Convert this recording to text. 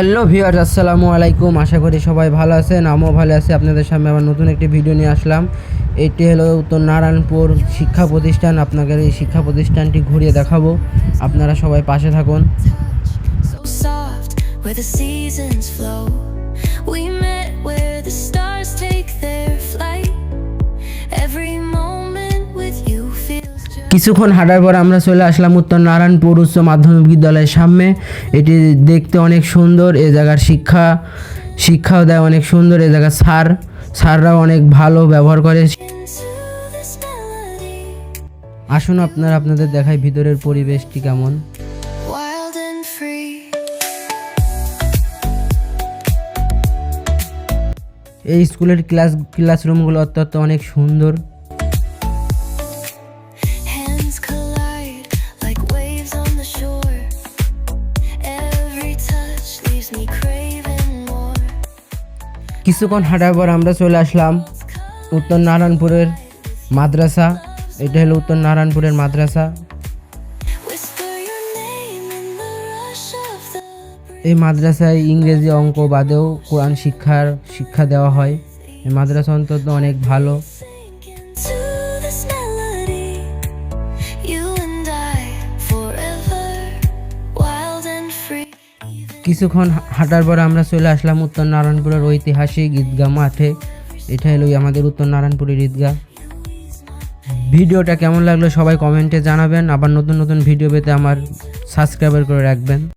Hello viewers, আসসালামু আলাইকুম। আশা করি সবাই ভালো আছেন, আমিও ভালো আছি। আপনাদের সামনে আবার নতুন একটি ভিডিও নিয়ে আসলাম। এটি হলো উত্তর নারায়ণপুর শিক্ষা প্রতিষ্ঠান। আপনাদের এই শিক্ষা প্রতিষ্ঠানটি ঘুরিয়ে দেখাবো, আপনারা সবাই পাশে থাকুন। কিছুক্ষণ হাঁটার পর আমরা চলে আসলাম উত্তর নারায়ণপুর উচ্চ মাধ্যমিক বিদ্যালয়ের সামনে। এটি দেখতে অনেক সুন্দর। এ জায়গার শিক্ষাও দেয় অনেক সুন্দর। এ জায়গার স্যাররাও অনেক ভালো ব্যবহার করে। আসুন আপনাদের দেখাই ভিতরের পরিবেশটি কেমন। এই স্কুলের ক্লাসরুমগুলো অত্যন্ত অনেক সুন্দর। কিছুক্ষণ হাঁটার পর আমরা চলে আসলাম উত্তর নারায়ণপুরের মাদ্রাসা। এটা হলো উত্তর নারায়ণপুরের মাদ্রাসা। এই মাদ্রাসায় ইংরেজি, অঙ্ক বাদেও কোরআন শিক্ষা দেওয়া হয়। এই মাদ্রাসা অন্তত অনেক ভালো। কিছুক্ষণ হাঁটার পর আমরা চলে আসলাম উত্তর নারায়ণপুরের ঐতিহাসিক ঈদগাহ মাঠে। এটা হলো আমাদের উত্তর নারায়ণপুরের ঈদগাহ। ভিডিওটা কেমন লাগলো সবাই কমেন্টে জানাবেন। আবার নতুন ভিডিও পেতে আমার সাবস্ক্রাইব করে রাখবেন।